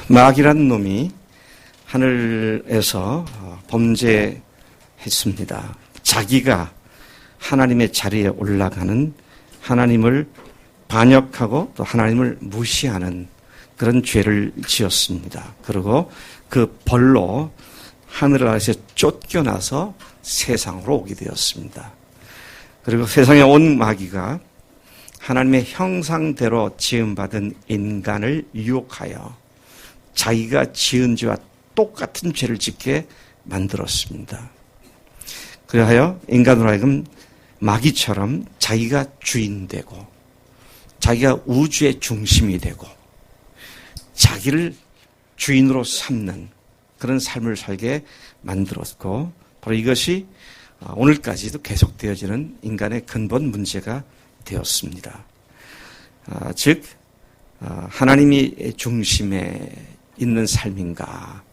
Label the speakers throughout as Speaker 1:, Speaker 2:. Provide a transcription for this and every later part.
Speaker 1: 마귀라는 놈이 하늘에서 범죄했습니다. 자기가 하나님의 자리에 올라가는, 하나님을 반역하고 또 하나님을 무시하는 그런 죄를 지었습니다. 그리고 그 벌로 하늘 아래에서 쫓겨나서 세상으로 오게 되었습니다. 그리고 세상에 온 마귀가 하나님의 형상대로 지음받은 인간을 유혹하여 자기가 지은 죄와 똑같은 죄를 짓게 만들었습니다. 그리하여 인간으로 하여금 마귀처럼 자기가 주인 되고 자기가 우주의 중심이 되고 자기를 주인으로 삼는 그런 삶을 살게 만들었고, 바로 이것이 오늘까지도 계속되어지는 인간의 근본 문제가 되었습니다. 즉 하나님이 중심에 있는 삶인가,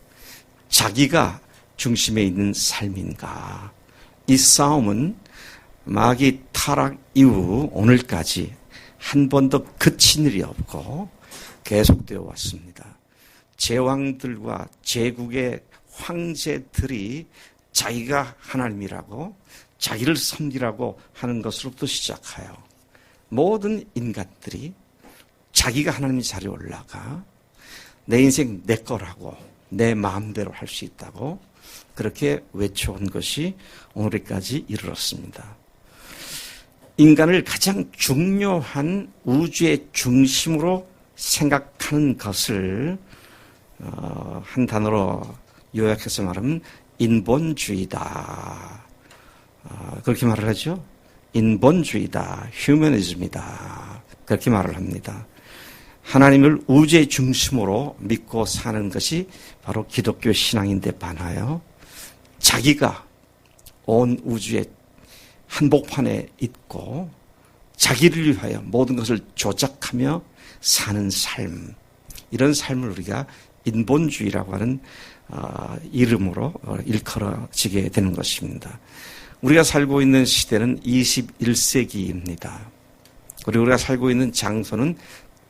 Speaker 1: 자기가 중심에 있는 삶인가, 이 싸움은 마귀 타락 이후 오늘까지 한 번도 그친 일이 없고 계속되어 왔습니다. 제왕들과 제국의 황제들이 자기가 하나님이라고 자기를 섬기라고 하는 것으로부터 시작하여 모든 인간들이 자기가 하나님의 자리에 올라가 내 인생 내 거라고 내 마음대로 할 수 있다고 그렇게 외쳐온 것이 오늘까지 이르렀습니다. 인간을 가장 중요한 우주의 중심으로 생각하는 것을 한 단어로 요약해서 말하면 인본주의다. 그렇게 말을 하죠. 인본주의다. 휴머니즘이다. 그렇게 말을 합니다. 하나님을 우주의 중심으로 믿고 사는 것이 바로 기독교 신앙인데 반하여 자기가 온 우주의 한복판에 있고 자기를 위하여 모든 것을 조작하며 사는 삶, 이런 삶을 우리가 인본주의라고 하는 이름으로 일컬어지게 되는 것입니다. 우리가 살고 있는 시대는 21세기입니다. 그리고 우리가 살고 있는 장소는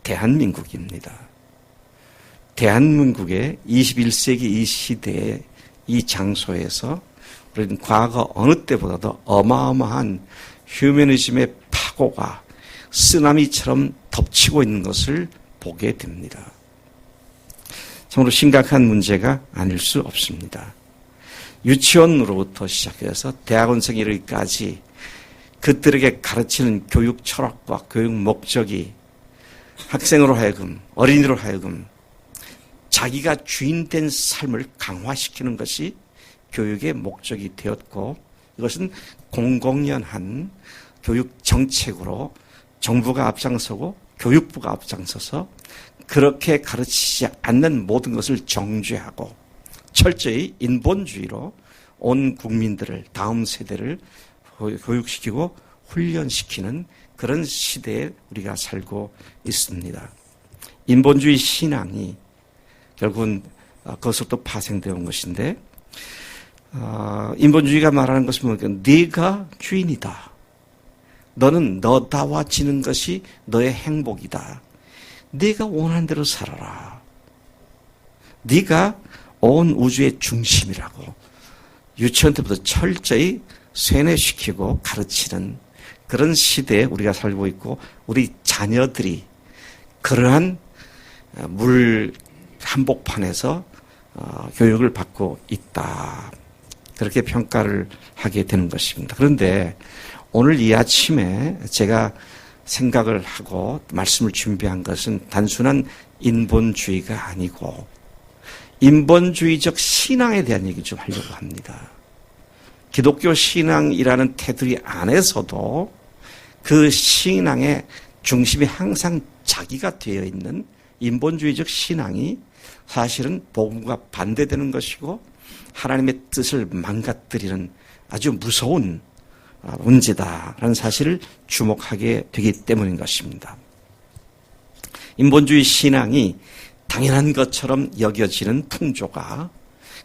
Speaker 1: 대한민국입니다. 대한민국의 21세기 이 시대의 이 장소에서 우리는 과거 어느 때보다도 어마어마한 휴머니즘의 파고가 쓰나미처럼 덮치고 있는 것을 보게 됩니다. 참으로 심각한 문제가 아닐 수 없습니다. 유치원으로부터 시작해서 대학원생 이르기까지 그들에게 가르치는 교육 철학과 교육 목적이 학생으로 하여금, 어린이로 하여금 자기가 주인된 삶을 강화시키는 것이 교육의 목적이 되었고, 이것은 공공연한 교육 정책으로 정부가 앞장서고 교육부가 앞장서서 그렇게 가르치지 않는 모든 것을 정죄하고 철저히 인본주의로 온 국민들을, 다음 세대를 교육시키고 훈련시키는 그런 시대에 우리가 살고 있습니다. 인본주의 신앙이 결국은 그것으로부터 파생되어 온 것인데, 인본주의가 말하는 것은 뭐니까 네가 주인이다. 너는 너다워지는 것이 너의 행복이다. 네가 원하는 대로 살아라. 네가 온 우주의 중심이라고 유치원 때부터 철저히 세뇌시키고 가르치는 그런 시대에 우리가 살고 있고, 우리 자녀들이 그러한 물 한복판에서 교육을 받고 있다. 그렇게 평가를 하게 되는 것입니다. 그런데 오늘 이 아침에 제가 생각을 하고 말씀을 준비한 것은 단순한 인본주의가 아니고 인본주의적 신앙에 대한 얘기 좀 하려고 합니다. 기독교 신앙이라는 테두리 안에서도 그 신앙의 중심이 항상 자기가 되어 있는 인본주의적 신앙이 사실은 복음과 반대되는 것이고 하나님의 뜻을 망가뜨리는 아주 무서운 문제다라는 사실을 주목하게 되기 때문인 것입니다. 인본주의 신앙이 당연한 것처럼 여겨지는 풍조가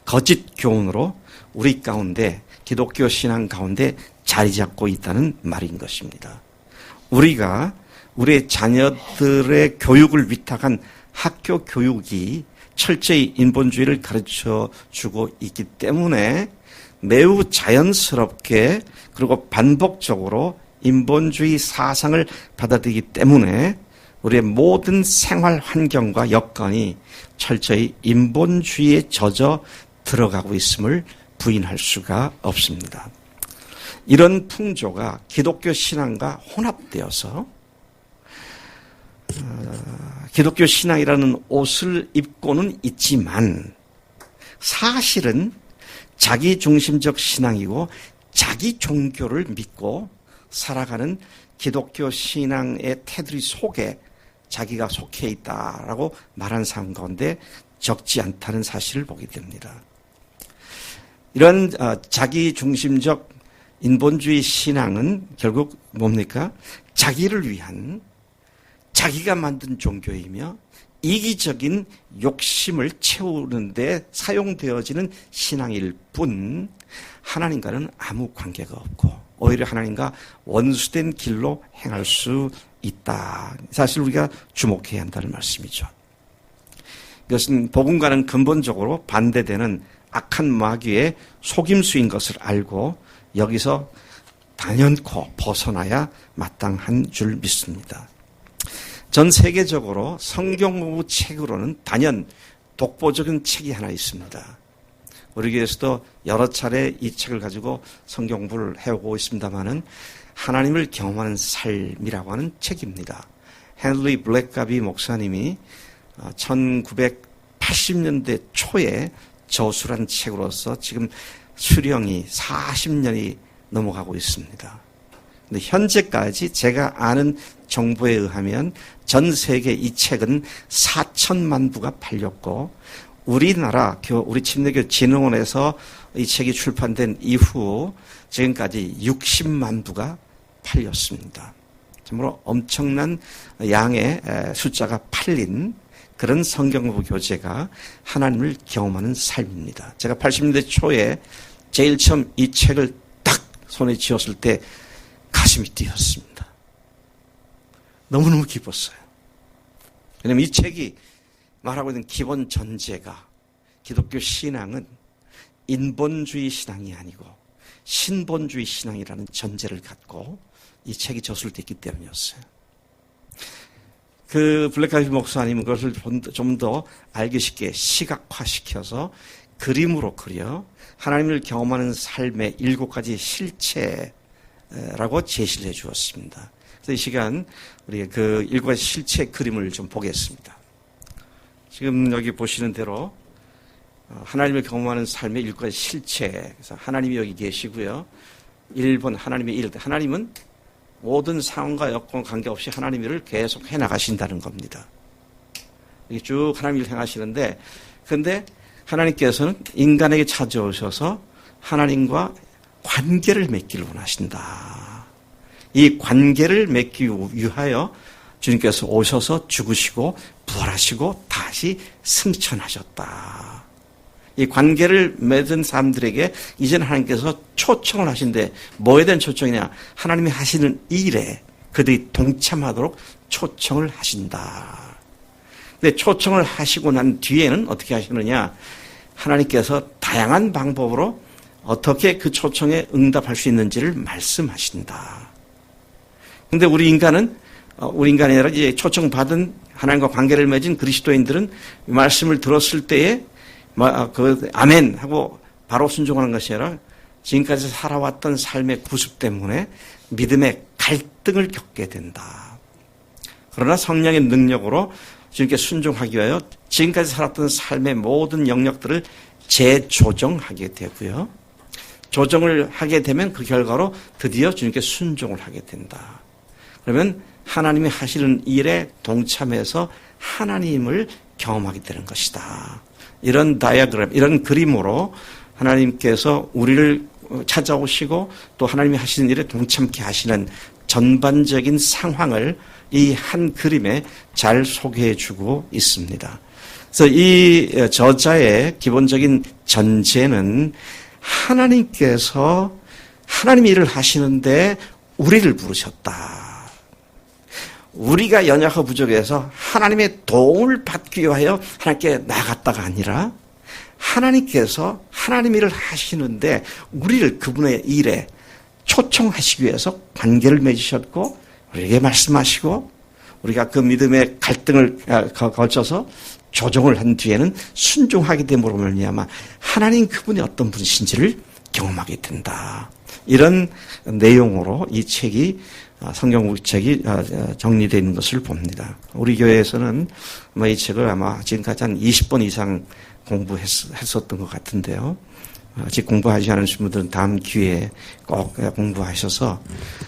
Speaker 1: 거짓 교훈으로 우리 가운데, 기독교 신앙 가운데 자리 잡고 있다는 말인 것입니다. 우리가 우리의 자녀들의 교육을 위탁한 학교 교육이 철저히 인본주의를 가르쳐주고 있기 때문에 매우 자연스럽게 그리고 반복적으로 인본주의 사상을 받아들이기 때문에 우리의 모든 생활 환경과 여건이 철저히 인본주의에 젖어 들어가고 있음을 부인할 수가 없습니다. 이런 풍조가 기독교 신앙과 혼합되어서 기독교 신앙이라는 옷을 입고는 있지만 사실은 자기 중심적 신앙이고 자기 종교를 믿고 살아가는 기독교 신앙의 테두리 속에 자기가 속해 있다라고 말한 사람 가운데 적지 않다는 사실을 보게 됩니다. 이런 자기 중심적 인본주의 신앙은 결국 뭡니까? 자기를 위한 자기가 만든 종교이며 이기적인 욕심을 채우는 데 사용되어지는 신앙일 뿐 하나님과는 아무 관계가 없고 오히려 하나님과 원수된 길로 행할 수 있다. 사실 우리가 주목해야 한다는 말씀이죠. 이것은 복음과는 근본적으로 반대되는 악한 마귀의 속임수인 것을 알고 여기서 단연코 벗어나야 마땅한 줄 믿습니다. 전 세계적으로 성경 공부 책으로는 단연 독보적인 책이 하나 있습니다. 우리 교회에서도 여러 차례 이 책을 가지고 성경 공부를 해오고 있습니다마는 하나님을 경험하는 삶이라고 하는 책입니다. 헨리 블랙가비 목사님이 1980년대 초에 저술한 책으로서 지금 수령이 40년이 넘어가고 있습니다. 근데 현재까지 제가 아는 정보에 의하면 전 세계 이 책은 4천만 부가 팔렸고 우리나라 우리 침례교 진흥원에서 이 책이 출판된 이후 지금까지 60만 부가 팔렸습니다. 참으로 엄청난 양의 숫자가 팔린 그런 성경공부 교재가 하나님을 경험하는 삶입니다. 제가 80년대 초에 제일 처음 이 책을 딱 손에 쥐었을 때 가슴이 뛰었습니다. 너무너무 기뻤어요. 왜냐하면 이 책이 말하고 있는 기본 전제가 기독교 신앙은 인본주의 신앙이 아니고 신본주의 신앙이라는 전제를 갖고 이 책이 저술됐기 때문이었어요. 그 블랙가비 목사님은 그것을 좀 더 알기 쉽게 시각화시켜서 그림으로 그려 하나님을 경험하는 삶의 7가지 실체라고 제시를 해 주었습니다. 그래서 이 시간 우리 그 7가지 실체 그림을 좀 보겠습니다. 지금 여기 보시는 대로 하나님을 경험하는 삶의 7가지 실체. 그래서 하나님이 여기 계시고요. 1번 하나님의 일. 하나님은 모든 상황과 여건 관계없이 하나님 일을 계속 해나가신다는 겁니다. 이게 쭉 하나님 일 행하시는데 그런데 하나님께서는 인간에게 찾아오셔서 하나님과 관계를 맺기를 원하신다. 이 관계를 맺기 위하여 주님께서 오셔서 죽으시고 부활하시고 다시 승천하셨다. 이 관계를 맺은 사람들에게 이제는 하나님께서 초청을 하신데 뭐에 대한 초청이냐? 하나님이 하시는 일에 그들이 동참하도록 초청을 하신다. 근데 초청을 하시고 난 뒤에는 어떻게 하시느냐? 하나님께서 다양한 방법으로 어떻게 그 초청에 응답할 수 있는지를 말씀하신다. 근데 우리 인간이 아니라 이제 초청받은 하나님과 관계를 맺은 그리스도인들은 말씀을 들었을 때에 아멘 하고 바로 순종하는 것이 아니라 지금까지 살아왔던 삶의 구습 때문에 믿음의 갈등을 겪게 된다. 그러나 성령의 능력으로 주님께 순종하기 위하여 지금까지 살았던 삶의 모든 영역들을 재조정하게 되고요. 조정을 하게 되면 그 결과로 드디어 주님께 순종을 하게 된다. 그러면 하나님이 하시는 일에 동참해서 하나님을 경험하게 되는 것이다. 이런 다이어그램, 이런 그림으로 하나님께서 우리를 찾아오시고 또 하나님이 하시는 일에 동참케 하시는 전반적인 상황을 이 한 그림에 잘 소개해 주고 있습니다. 그래서 이 저자의 기본적인 전제는 하나님께서 하나님 일을 하시는데 우리를 부르셨다. 우리가 연약하고 부족해서 하나님의 도움을 받기 위하여 하나님께 나갔다가 아니라 하나님께서 하나님 일을 하시는데 우리를 그분의 일에 초청하시기 위해서 관계를 맺으셨고 우리에게 말씀하시고 우리가 그 믿음의 갈등을 거쳐서 조정을 한 뒤에는 순종하게 됨으로 말미암아 하나님 그분이 어떤 분이신지를 경험하게 된다. 이런 내용으로 이 책이 성경 책이 정리되어 있는 것을 봅니다. 우리 교회에서는 아마 이 책을 아마 지금까지 한 20번 이상 공부했었던 것 같은데요. 아직 공부하지 않으신 분들은 다음 기회에 꼭 공부하셔서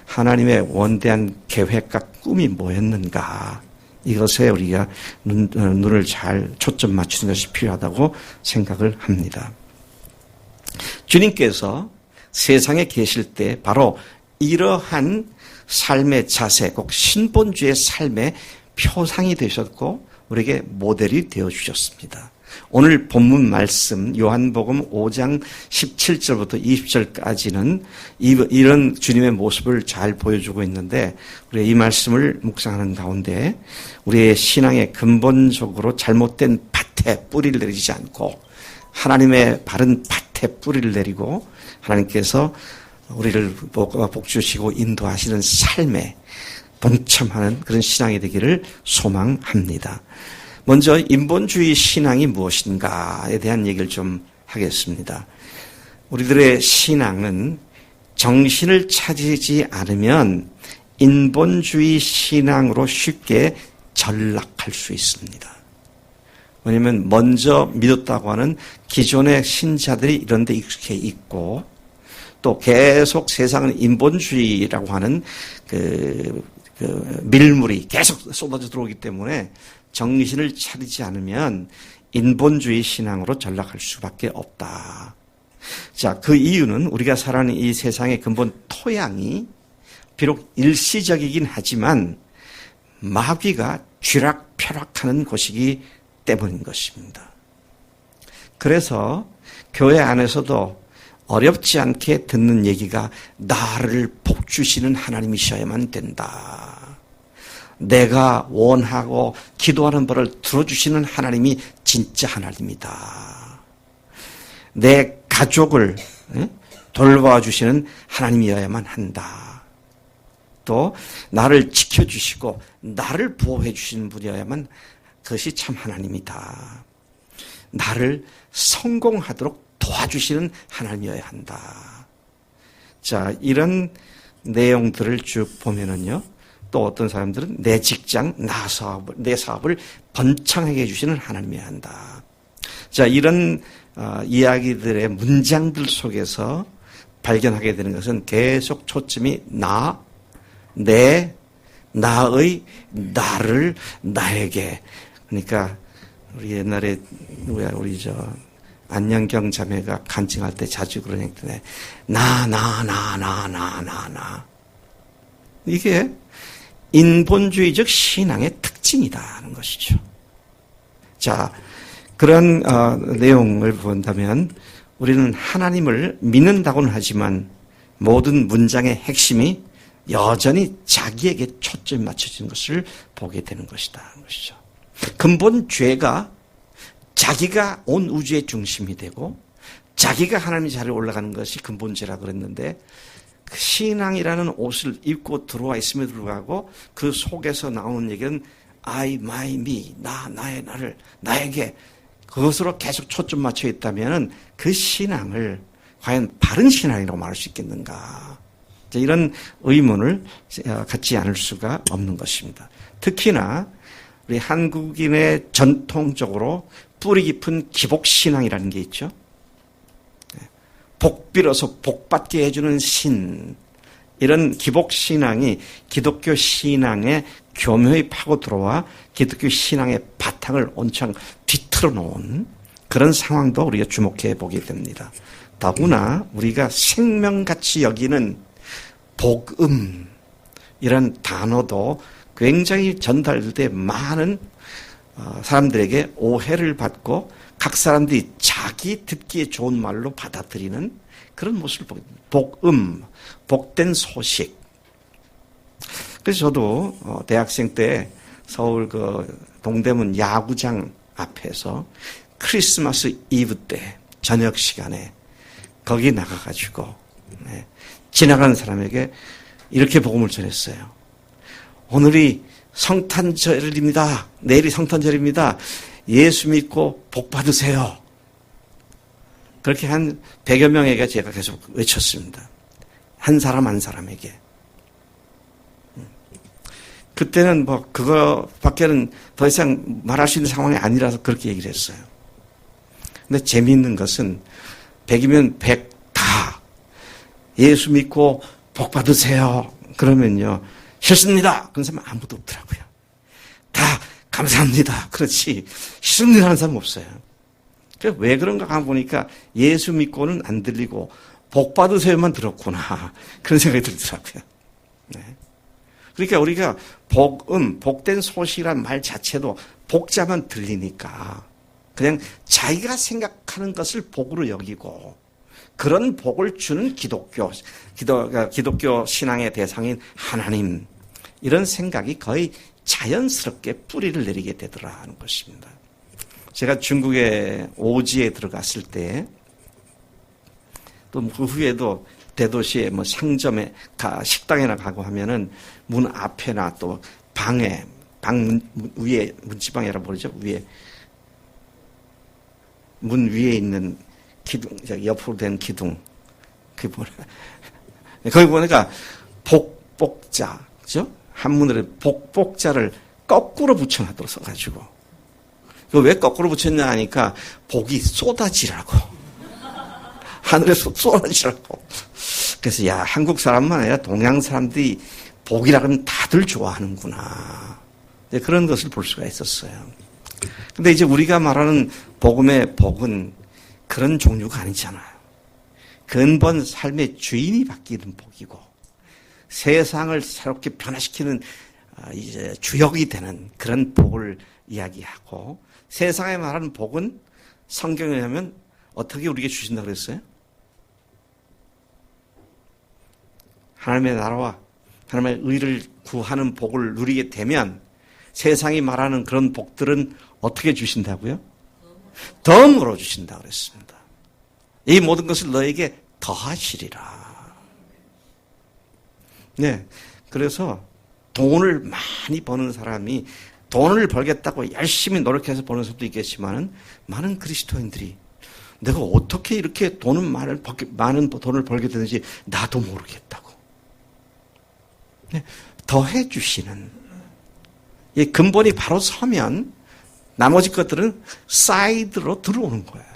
Speaker 1: 하나님의 원대한 계획과 꿈이 뭐였는가 이것에 우리가 눈을 잘 초점 맞추는 것이 필요하다고 생각을 합니다. 주님께서 세상에 계실 때 바로 이러한 삶의 자세, 꼭 신본주의 삶의 표상이 되셨고 우리에게 모델이 되어주셨습니다. 오늘 본문 말씀 요한복음 5장 17절부터 20절까지는 이런 주님의 모습을 잘 보여주고 있는데 우리가 이 말씀을 묵상하는 가운데 우리의 신앙에 근본적으로 잘못된 밭에 뿌리를 내리지 않고 하나님의 바른 밭에 뿌리를 내리고 하나님께서 우리를 복주시고 인도하시는 삶에 동참하는 그런 신앙이 되기를 소망합니다. 먼저 인본주의 신앙이 무엇인가에 대한 얘기를 좀 하겠습니다. 우리들의 신앙은 정신을 차리지 않으면 인본주의 신앙으로 쉽게 전락할 수 있습니다. 왜냐하면 먼저 믿었다고 하는 기존의 신자들이 이런 데 익숙해 있고 또 계속 세상은 인본주의라고 하는 그 밀물이 계속 쏟아져 들어오기 때문에 정신을 차리지 않으면 인본주의 신앙으로 전락할 수밖에 없다. 자, 그 이유는 우리가 살아가는 이 세상의 근본 토양이 비록 일시적이긴 하지만 마귀가 쥐락펴락하는 곳이기 때문인 것입니다. 그래서 교회 안에서도 어렵지 않게 듣는 얘기가 나를 복주시는 하나님이셔야만 된다. 내가 원하고 기도하는 바를 들어주시는 하나님이 진짜 하나님이다. 내 가족을 돌봐주시는 하나님이어야만 한다. 또 나를 지켜주시고 나를 보호해 주시는 분이어야만 그것이 참 하나님이다. 나를 성공하도록 도와주시는 하나님이어야 한다. 자, 이런 내용들을 쭉 보면은요. 또 어떤 사람들은 내 직장, 내 사업을 번창하게 해주시는 하나님이어야 한다. 자, 이런 이야기들의 문장들 속에서 발견하게 되는 것은 계속 초점이 나의, 나를, 나에게. 그러니까 우리 옛날에 우리 안녕경 자매가 간증할 때 자주 그런 얘기 때문에 나. 이게 인본주의적 신앙의 특징이다는 것이죠. 자, 그런 내용을 본다면 우리는 하나님을 믿는다고는 하지만 모든 문장의 핵심이 여전히 자기에게 초점이 맞춰지는 것을 보게 되는 것이다. 것이죠. 근본 죄가 자기가 온 우주의 중심이 되고 자기가 하나님의 자리에 올라가는 것이 근본 죄라 그랬는데 그 신앙이라는 옷을 입고 들어와 있음에도 불구하고 그 속에서 나오는 얘기는 I, my, me, 나의 나를, 나에게 그것으로 계속 초점 맞춰 있다면 그 신앙을 과연 바른 신앙이라고 말할 수 있겠는가. 이런 의문을 갖지 않을 수가 없는 것입니다. 특히나 우리 한국인의 전통적으로 뿌리 깊은 기복신앙이라는 게 있죠. 복 빌어서 복 받게 해주는 신, 이런 기복신앙이 기독교 신앙에 교묘히 파고 들어와 기독교 신앙의 바탕을 온창 뒤틀어 놓은 그런 상황도 우리가 주목해 보게 됩니다. 더구나 우리가 생명같이 여기는 복음, 이런 단어도 굉장히 전달될 때 많은 사람들에게 오해를 받고 각 사람들이 자기 듣기에 좋은 말로 받아들이는 그런 모습을 보게 됩니다. 복음, 복된 소식. 그래서 저도 대학생 때 서울 그 동대문 야구장 앞에서 크리스마스 이브 때 저녁 시간에 거기 나가가지고 지나가는 사람에게 이렇게 복음을 전했어요. 오늘이 성탄절입니다. 내일이 성탄절입니다. 예수 믿고 복 받으세요. 그렇게 한 100여 명에게 제가 계속 외쳤습니다. 한 사람 한 사람에게. 그때는 뭐 그거 밖에는 더 이상 말할 수 있는 상황이 아니라서 그렇게 얘기를 했어요. 근데 재미있는 것은 100이면 100 다 예수 믿고 복 받으세요. 그러면요. 싫습니다. 그런 사람 아무도 없더라고요. 다 감사합니다. 그렇지. 싫습니다 하는 사람 없어요. 왜 그런가 하고 보니까 예수 믿고는 안 들리고 복 받으세요만 들었구나. 그런 생각이 들더라고요. 네. 그러니까 우리가 복된 소식이란 말 자체도 복자만 들리니까 그냥 자기가 생각하는 것을 복으로 여기고 그런 복을 주는 기독교 신앙의 대상인 하나님, 이런 생각이 거의 자연스럽게 뿌리를 내리게 되더라 하는 것입니다. 제가 중국의 오지에 들어갔을 때 또 그 후에도 대도시의 뭐 상점에 식당에나 가고 하면은 문 앞에나 또 방에 방 위에 문지방이라 모르죠. 위에 문 위에 있는 기둥, 옆으로 된 기둥, 그 뭐라 거기 보니까 복복자, 그죠? 한문으로 복복자를 거꾸로 붙여놔도 써가지고 왜 거꾸로 붙였냐 하니까 복이 쏟아지라고. 하늘에서 쏟아지라고. 그래서 야, 한국 사람만 아니라 동양 사람들이 복이라 하면 다들 좋아하는구나. 그런 것을 볼 수가 있었어요. 근데 이제 우리가 말하는 복음의 복은 그런 종류가 아니잖아요. 근본 삶의 주인이 바뀌는 복이고 세상을 새롭게 변화시키는 이제 주역이 되는 그런 복을 이야기하고, 세상에 말하는 복은 성경에 하면 어떻게 우리에게 주신다고 그랬어요? 하나님의 나라와 하나님의 의를 구하는 복을 누리게 되면 세상이 말하는 그런 복들은 어떻게 주신다고요? 덤으로 주신다고 그랬습니다. 이 모든 것을 너에게 더하시리라. 네, 그래서 돈을 많이 버는 사람이 돈을 벌겠다고 열심히 노력해서 버는 사람도 있겠지만 많은 그리스도인들이 내가 어떻게 이렇게 많은 돈을 벌게 되는지 나도 모르겠다고. 네, 더해 주시는 이 근본이 바로 서면 나머지 것들은 사이드로 들어오는 거예요.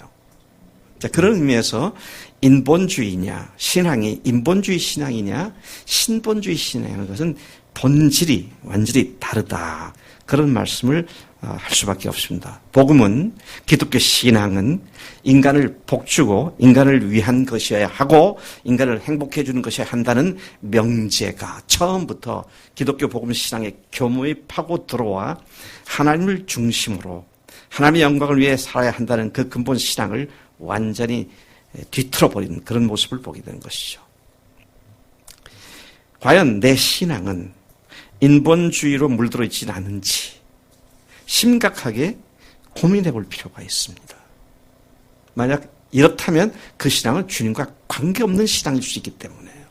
Speaker 1: 자, 그런 의미에서 인본주의냐, 신앙이 인본주의 신앙이냐, 신본주의 신앙이라는 것은 본질이 완전히 다르다. 그런 말씀을 할 수밖에 없습니다. 복음은, 기독교 신앙은 인간을 복주고 인간을 위한 것이어야 하고 인간을 행복해 주는 것이어야 한다는 명제가 처음부터 기독교 복음 신앙의 교모에 파고 들어와 하나님을 중심으로 하나님의 영광을 위해 살아야 한다는 그 근본 신앙을 완전히 뒤틀어버리는 그런 모습을 보게 되는 것이죠. 과연 내 신앙은 인본주의로 물들어 있지는 않은지 심각하게 고민해 볼 필요가 있습니다. 만약 이렇다면 그 신앙은 주님과 관계없는 신앙일 수 있기 때문에요.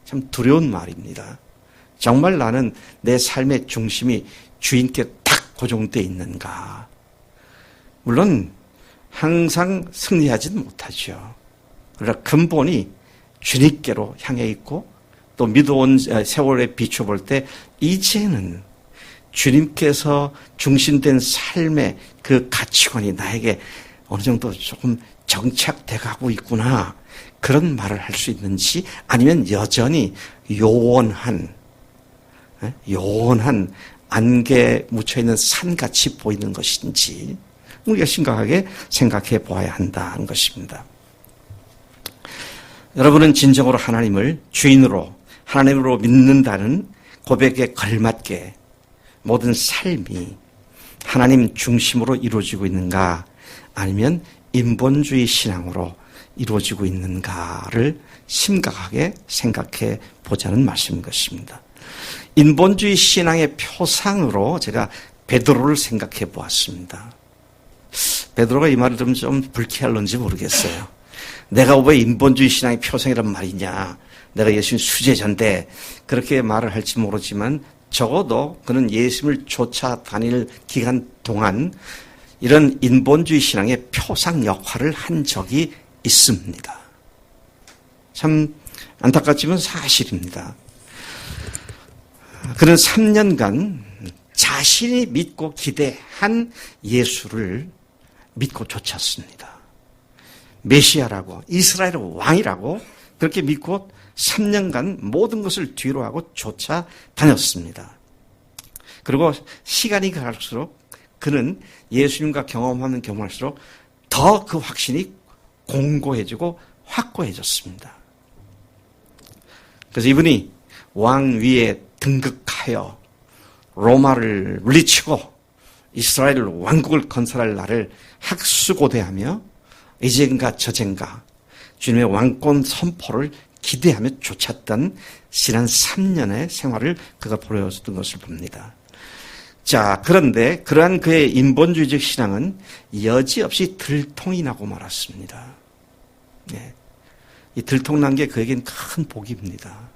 Speaker 1: 참 두려운 말입니다. 정말 나는 내 삶의 중심이 주인께 딱 고정되어 있는가. 물론 항상 승리하지는 못하죠. 그러나 근본이 주님께로 향해 있고 또 믿어온 세월에 비춰볼 때 이제는 주님께서 중심된 삶의 그 가치관이 나에게 어느 정도 조금 정착돼 가고 있구나. 그런 말을 할 수 있는지, 아니면 여전히 요원한 안개에 묻혀있는 산같이 보이는 것인지 우리가 심각하게 생각해 보아야 한다는 것입니다. 여러분은 진정으로 하나님을 주인으로 하나님으로 믿는다는 고백에 걸맞게 모든 삶이 하나님 중심으로 이루어지고 있는가, 아니면 인본주의 신앙으로 이루어지고 있는가를 심각하게 생각해 보자는 말씀인 것입니다. 인본주의 신앙의 표상으로 제가 베드로를 생각해 보았습니다. 베드로가 이 말을 들으면 좀 불쾌할런지 모르겠어요. 내가 왜 인본주의 신앙의 표상이란 말이냐. 내가 예수님 수제자인데 그렇게 말을 할지 모르지만 적어도 그는 예수님을 쫓아다닐 기간 동안 이런 인본주의 신앙의 표상 역할을 한 적이 있습니다. 참 안타깝지만 사실입니다. 그는 3년간 자신이 믿고 기대한 예수를 믿고 쫓았습니다. 메시아라고 이스라엘의 왕이라고 그렇게 믿고 3년간 모든 것을 뒤로하고 쫓아다녔습니다. 그리고 시간이 갈수록 그는 예수님과 경험할수록 더 그 확신이 공고해지고 확고해졌습니다. 그래서 이분이 왕 위에 등극하여 로마를 물리치고 이스라엘 왕국을 건설할 날을 학수고대하며 이젠가 저젠가 주님의 왕권 선포를 기대하며 쫓았던 지난 3년의 생활을 그가 보여줬던 것을 봅니다. 자, 그런데 그러한 그의 인본주의적 신앙은 여지없이 들통이 나고 말았습니다. 네. 이 들통난 게 그에겐 큰 복입니다.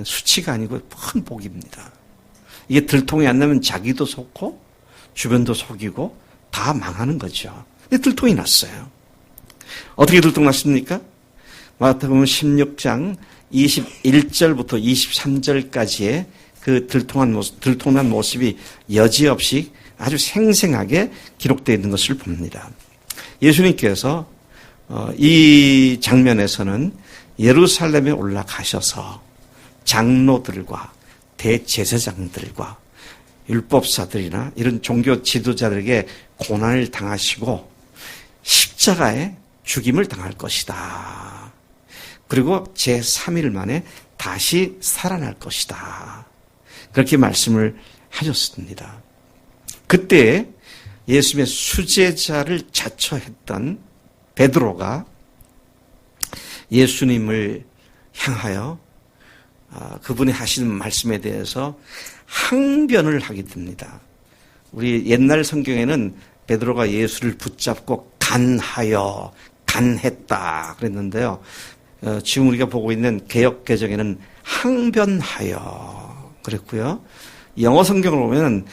Speaker 1: 수치가 아니고 큰 복입니다. 이게 들통이 안 나면 자기도 속고 주변도 속이고 다 망하는 거죠. 근데 들통이 났어요. 어떻게 들통났습니까? 마태복음 16장 21절부터 23절까지의 그 들통난 모습이 여지없이 아주 생생하게 기록되어 있는 것을 봅니다. 예수님께서 이 장면에서는 예루살렘에 올라가셔서 장로들과 대제사장들과 율법사들이나 이런 종교 지도자들에게 고난을 당하시고 십자가에 죽임을 당할 것이다. 그리고 제3일 만에 다시 살아날 것이다. 그렇게 말씀을 하셨습니다. 그때 예수님의 수제자를 자처했던 베드로가 예수님을 향하여 그분이 하시는 말씀에 대해서 항변을 하게 됩니다. 우리 옛날 성경에는 베드로가 예수를 붙잡고 간했다 그랬는데요. 지금 우리가 보고 있는 개역 개정에는 항변하여 그랬고요. 영어 성경을 보면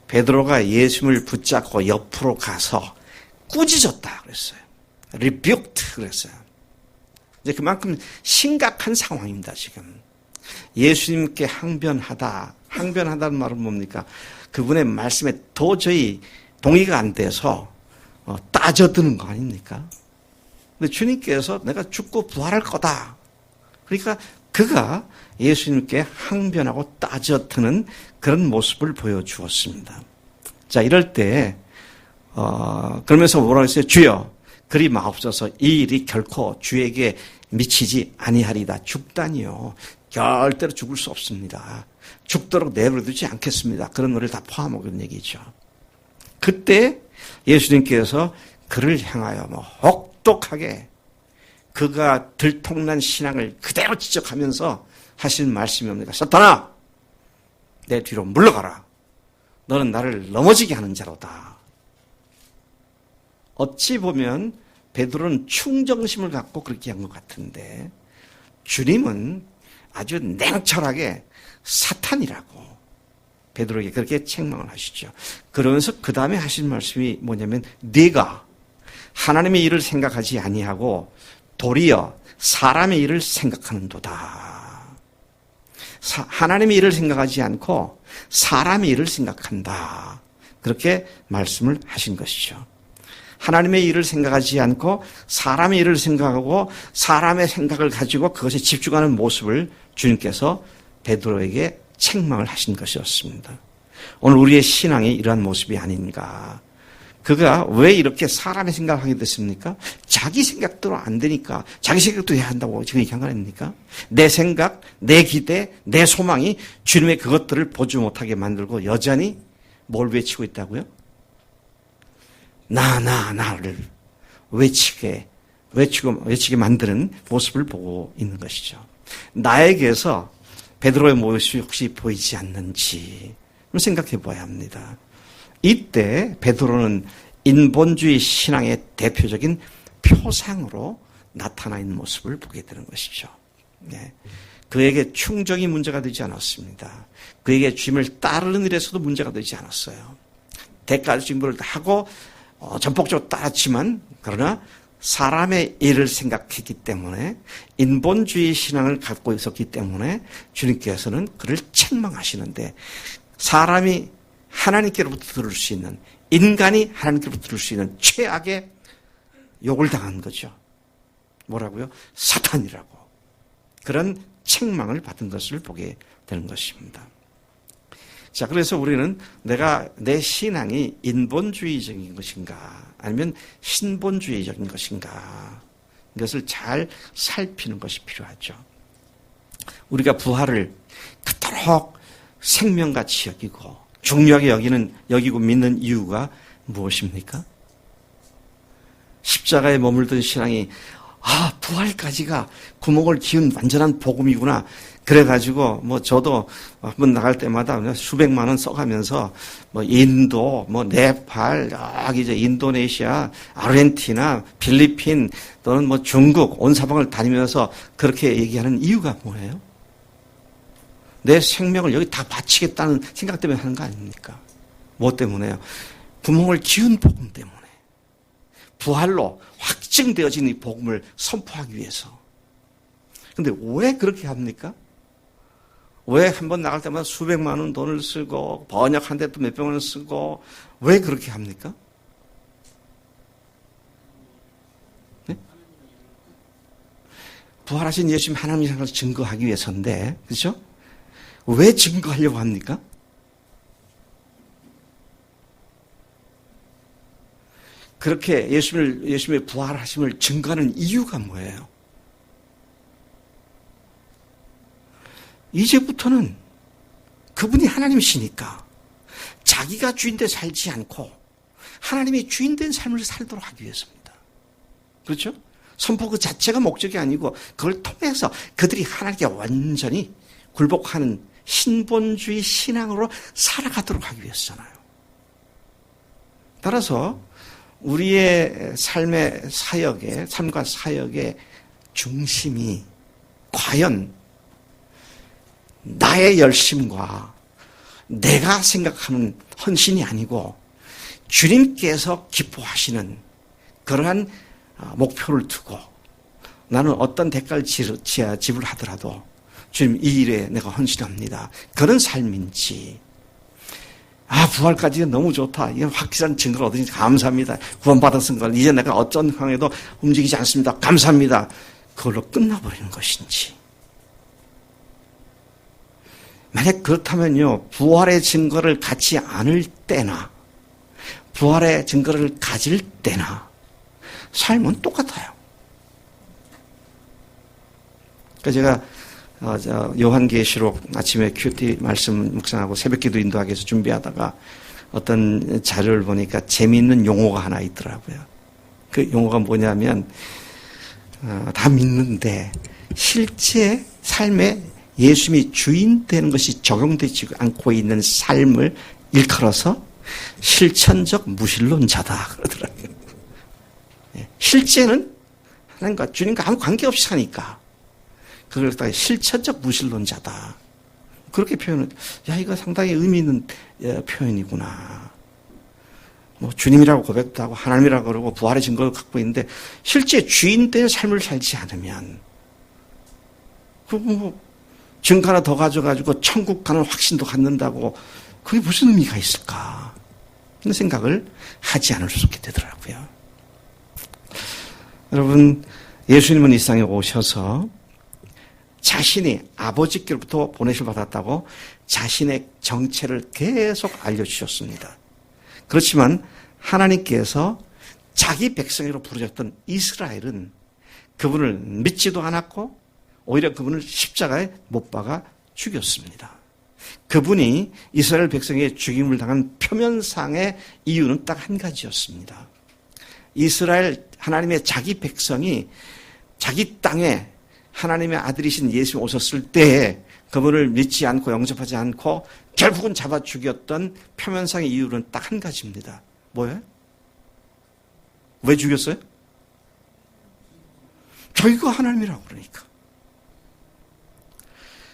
Speaker 1: 베드로가 예수님을 붙잡고 옆으로 가서 꾸짖었다 그랬어요. rebuked 그랬어요. 이제 그만큼 심각한 상황입니다, 지금. 예수님께 항변하다는 말은 뭡니까? 그분의 말씀에 도저히 동의가 안 돼서 따져드는 거 아닙니까? 근데 주님께서 내가 죽고 부활할 거다. 그러니까 그가 예수님께 항변하고 따져드는 그런 모습을 보여주었습니다. 자, 이럴 때 그러면서 뭐라고 했어요? 주여, 그리 마옵소서. 이 일이 결코 주에게 미치지 아니하리다. 죽다니요. 절대로 죽을 수 없습니다. 죽도록 내버려두지 않겠습니다. 그런 노래를 다 포함하고 있는 얘기죠. 그때 예수님께서 그를 향하여 혹독하게 그가 들통난 신앙을 그대로 지적하면서 하시는 말씀이 옵니다. 사탄아, 내 뒤로 물러가라. 너는 나를 넘어지게 하는 자로다. 어찌 보면 베드로는 충정심을 갖고 그렇게 한 것 같은데 주님은 아주 냉철하게 사탄이라고 베드로에게 그렇게 책망을 하시죠. 그러면서 그 다음에 하신 말씀이 뭐냐면 네가 하나님의 일을 생각하지 아니하고 도리어 사람의 일을 생각하는도다. 하나님의 일을 생각하지 않고 사람의 일을 생각한다. 그렇게 말씀을 하신 것이죠. 하나님의 일을 생각하지 않고 사람의 일을 생각하고 사람의 생각을 가지고 그것에 집중하는 모습을 주님께서 베드로에게 책망을 하신 것이었습니다. 오늘 우리의 신앙이 이러한 모습이 아닌가. 그가 왜 이렇게 사람의 생각을 하게 됐습니까? 자기 생각대로 안 되니까 자기 생각도 해야 한다고 지금 얘기한 거 아닙니까? 내 생각, 내 기대, 내 소망이 주님의 그것들을 보지 못하게 만들고 여전히 뭘 외치고 있다고요? 나를 외치게 만드는 모습을 보고 있는 것이죠. 나에게서 베드로의 모습이 혹시 보이지 않는지 생각해 봐야 합니다. 이때 베드로는 인본주의 신앙의 대표적인 표상으로 나타나 있는 모습을 보게 되는 것이죠. 네. 그에게 충정이 문제가 되지 않았습니다. 그에게 주님을 따르는 일에서도 문제가 되지 않았어요. 대가 증거를 하고 전폭적으로 따랐지만 그러나 사람의 일을 생각했기 때문에 인본주의 신앙을 갖고 있었기 때문에 주님께서는 그를 책망하시는데 사람이 하나님께로부터 들을 수 있는 인간이 하나님께로부터 들을 수 있는 최악의 욕을 당한 거죠. 뭐라고요? 사탄이라고. 그런 책망을 받은 것을 보게 되는 것입니다. 자, 그래서 우리는 내 신앙이 인본주의적인 것인가 아니면 신본주의적인 것인가 이것을 잘 살피는 것이 필요하죠. 우리가 부활을 그토록 생명같이 여기고 중요하게 여기고 믿는 이유가 무엇입니까? 십자가에 머물던 신앙이 부활까지가 구멍을 기운 완전한 복음이구나. 그래가지고 저도 한번 나갈 때마다 수백만 원 써가면서 인도, 네팔, 이제 인도네시아, 아르헨티나, 필리핀 또는 중국 온 사방을 다니면서 그렇게 얘기하는 이유가 뭐예요? 내 생명을 여기 다 바치겠다는 생각 때문에 하는 거 아닙니까? 뭐 때문에요? 구멍을 기운 복음 때문에. 부활로 확증되어진 이 복음을 선포하기 위해서. 근데 왜 그렇게 합니까? 왜 한 번 나갈 때마다 수백만 원 돈을 쓰고 번역한 데 또 몇백만 원 쓰고 왜 그렇게 합니까? 네? 부활하신 예수님 하나님의 생각을 증거하기 위해서인데 그렇죠? 왜 증거하려고 합니까? 그렇게 예수님의 부활하심을 증거하는 이유가 뭐예요? 이제부터는 그분이 하나님이시니까 자기가 주인돼 살지 않고 하나님이 주인된 삶을 살도록 하기 위해서입니다. 그렇죠? 선포 그 자체가 목적이 아니고 그걸 통해서 그들이 하나님께 완전히 굴복하는 신본주의 신앙으로 살아가도록 하기 위해서잖아요. 따라서 우리의 삶과 사역의 중심이 과연 나의 열심과 내가 생각하는 헌신이 아니고 주님께서 기뻐하시는 그러한 목표를 두고 나는 어떤 대가를 지불하더라도 주님 이 일에 내가 헌신합니다. 그런 삶인지 부활까지는 너무 좋다. 이건 확실한 증거를 얻으니 감사합니다. 구원받았은 걸 이제 내가 어떤 상황에도 움직이지 않습니다. 감사합니다. 그걸로 끝나버리는 것인지. 만약 그렇다면요, 부활의 증거를 갖지 않을 때나 부활의 증거를 가질 때나 삶은 똑같아요. 그러니까 제가 요한계시록 아침에 큐티 말씀 묵상하고 새벽기도 인도하기 위해서 준비하다가 어떤 자료를 보니까 재미있는 용어가 하나 있더라고요. 그 용어가 뭐냐면 다 믿는데 실제 삶에 예수님이 주인 되는 것이 적용되지 않고 있는 삶을 일컬어서 실천적 무신론자다 그러더라고요. 실제는 하나님과 주님과 아무 관계없이 사니까 그걸 갖다가 실천적 무신론자다. 그렇게 표현을, 이거 상당히 의미 있는 표현이구나. 주님이라고 고백도 하고 하나님이라고 그러고 부활의 증거를 갖고 있는데 실제 주인된 삶을 살지 않으면 증거 하나 더 가져가지고 천국 가는 확신도 갖는다고 그게 무슨 의미가 있을까? 그런 생각을 하지 않을 수 없게 되더라고요. 여러분, 예수님은 이 세상에 오셔서 자신이 아버지께로부터 보내심을 받았다고 자신의 정체를 계속 알려주셨습니다. 그렇지만 하나님께서 자기 백성으로 부르셨던 이스라엘은 그분을 믿지도 않았고 오히려 그분을 십자가에 못 박아 죽였습니다. 그분이 이스라엘 백성의 죽임을 당한 표면상의 이유는 딱 한 가지였습니다. 이스라엘 하나님의 자기 백성이 자기 땅에 하나님의 아들이신 예수님 오셨을 때 그분을 믿지 않고 영접하지 않고 결국은 잡아 죽였던 표면상의 이유는 딱 한 가지입니다. 뭐예요? 왜 죽였어요? 자기가 하나님이라고 그러니까.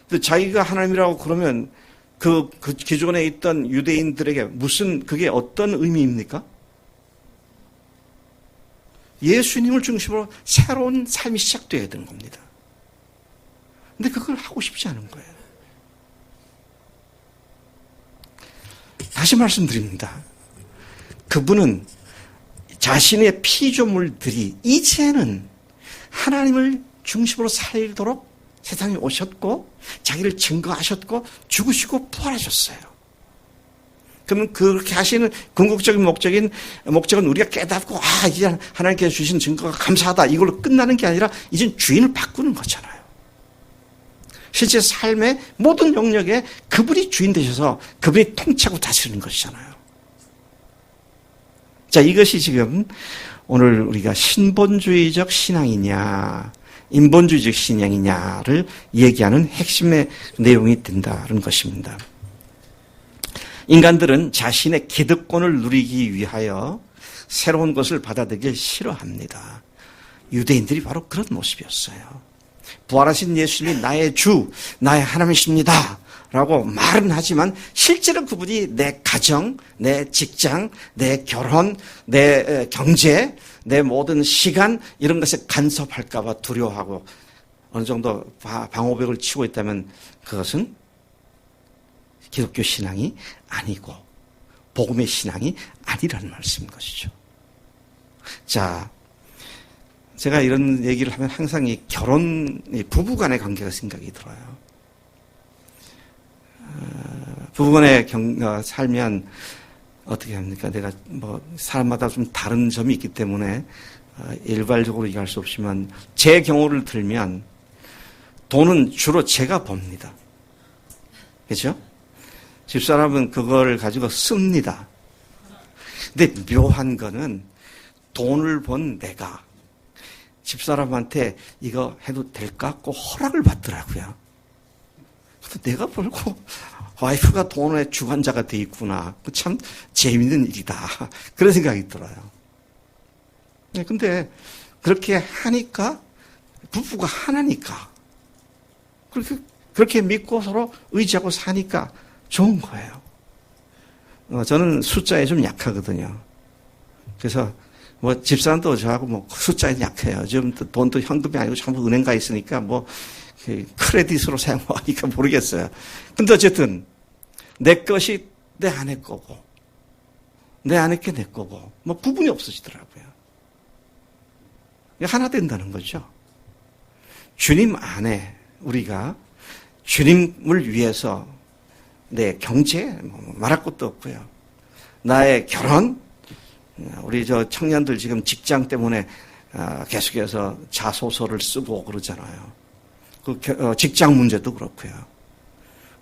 Speaker 1: 근데 자기가 하나님이라고 그러면 그 기존에 있던 유대인들에게 그게 어떤 의미입니까? 예수님을 중심으로 새로운 삶이 시작되어야 되는 겁니다. 근데 그걸 하고 싶지 않은 거예요. 다시 말씀드립니다. 그분은 자신의 피조물들이 이제는 하나님을 중심으로 살도록 세상에 오셨고 자기를 증거하셨고 죽으시고 부활하셨어요. 그러면 그렇게 하시는 궁극적인 목적은 우리가 깨닫고 이제 하나님께서 주신 증거가 감사하다 이걸로 끝나는 게 아니라 이젠 주인을 바꾸는 거잖아요. 실제 삶의 모든 영역에 그분이 주인 되셔서 그분이 통치하고 다스리는 것이잖아요. 자, 이것이 지금 오늘 우리가 신본주의적 신앙이냐 인본주의적 신앙이냐를 얘기하는 핵심의 내용이 된다는 것입니다. 인간들은 자신의 기득권을 누리기 위하여 새로운 것을 받아들이길 싫어합니다. 유대인들이 바로 그런 모습이었어요. 부활하신 예수님이 나의 주, 나의 하나님이십니다 라고 말은 하지만 실제로 그분이 내 가정, 내 직장, 내 결혼, 내 경제, 내 모든 시간 이런 것에 간섭할까 봐 두려워하고 어느 정도 방호벽을 치고 있다면 그것은 기독교 신앙이 아니고 복음의 신앙이 아니라는 말씀인 것이죠. 자, 제가 이런 얘기를 하면 항상 이 부부 간의 관계가 생각이 들어요. 부부 간의 살면 어떻게 합니까? 내가 사람마다 좀 다른 점이 있기 때문에 일괄적으로 얘기할 수 없지만 제 경우를 들면 돈은 주로 제가 법니다. 그렇죠? 집사람은 그걸 가지고 씁니다. 근데 묘한 거는 돈을 번 내가 집사람한테 이거 해도 될까? 꼭 허락을 받더라고요. 내가 벌고 와이프가 돈의 주관자가 돼 있구나. 참 재미있는 일이다. 그런 생각이 들어요. 근데 그렇게 하니까 부부가 하나니까 그렇게 믿고 서로 의지하고 사니까 좋은 거예요. 저는 숫자에 좀 약하거든요. 그래서 집사람도 저하고 숫자에 약해요. 지금 돈도 현금이 아니고 전부 은행 가 있으니까 크레딧으로 사용하니까 모르겠어요. 근데 어쨌든 내 것이 내 아내 거고 내 아내 게 내 거고 구분이 없어지더라고요. 하나 된다는 거죠. 주님 안에 우리가 주님을 위해서 내 경제 말할 것도 없고요. 나의 결혼 우리 청년들 지금 직장 때문에 계속해서 자소서를 쓰고 그러잖아요. 직장 문제도 그렇고요.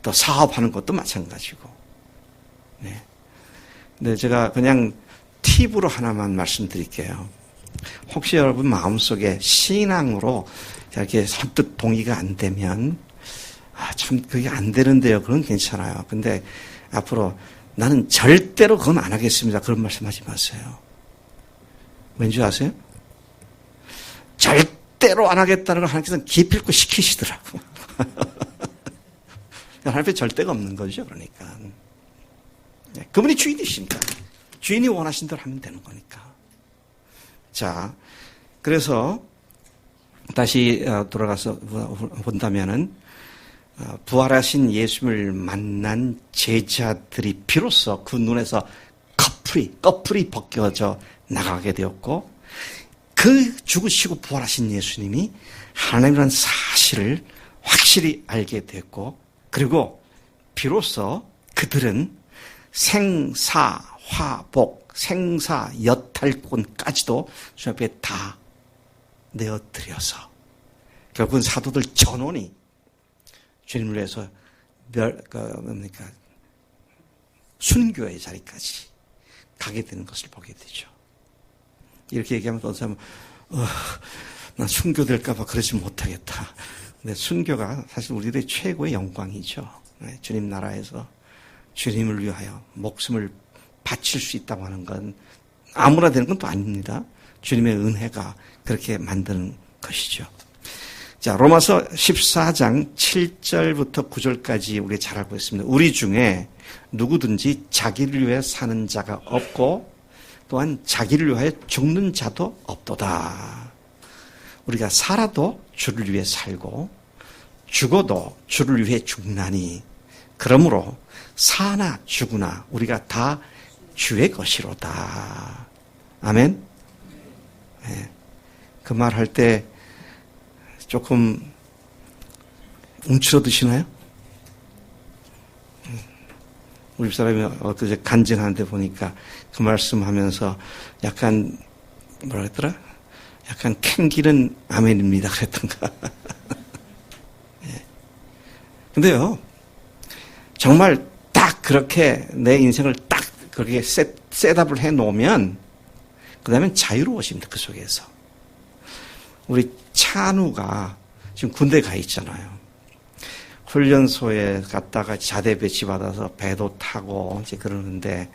Speaker 1: 또 사업하는 것도 마찬가지고. 네. 근데 제가 그냥 팁으로 하나만 말씀드릴게요. 혹시 여러분 마음속에 신앙으로 이렇게 선뜻 동의가 안 되면 참 그게 안 되는데요. 그건 괜찮아요. 근데 앞으로 나는 절대로 그건 안 하겠습니다. 그런 말씀하지 마세요. 왠지 아세요? 절대로 안 하겠다는 걸 하나님께서는 기필코 시키시더라고. 하나님께 절대가 없는 거죠. 그러니까. 그분이 주인이시니까. 주인이 원하신 대로 하면 되는 거니까. 자, 그래서 다시 돌아가서 본다면은 부활하신 예수님을 만난 제자들이 비로소 그 눈에서 꺼풀이 벗겨져 나가게 되었고 그 죽으시고 부활하신 예수님이 하나님이라는 사실을 확실히 알게 됐고 그리고 비로소 그들은 생사화복, 생사여탈권까지도 주 앞에 다 내어드려서 결국은 사도들 전원이 주님을 위해서 순교의 자리까지 가게 되는 것을 보게 되죠. 이렇게 얘기하면 어떤 사람은 난 순교될까봐 그러지 못하겠다. 근데 순교가 사실 우리들의 최고의 영광이죠. 주님 나라에서 주님을 위하여 목숨을 바칠 수 있다고 하는 건 아무나 되는 건 또 아닙니다. 주님의 은혜가 그렇게 만드는 것이죠. 자, 로마서 14장 7절부터 9절까지 우리가 잘 알고 있습니다. 우리 중에 누구든지 자기를 위해 사는 자가 없고 또한 자기를 위하여 죽는 자도 없도다. 우리가 살아도 주를 위해 살고 죽어도 주를 위해 죽나니 그러므로 사나 죽으나 우리가 다 주의 것이로다. 아멘. 네. 그 말 할 때 조금 움츠러드시나요? 우리 사람이 엊그제 간증하는데 보니까 그 말씀하면서 약간 뭐라 했더라? 약간 캥기는 아멘입니다 그랬던가. 네. 근데요, 정말 딱 그렇게 내 인생을 딱 그렇게 셋업을 해 놓으면 그 다음엔 자유로워집니다. 그 속에서. 우리 찬우가 지금 군대 가 있잖아요. 훈련소에 갔다가 자대 배치받아서 배도 타고 이제 그러는데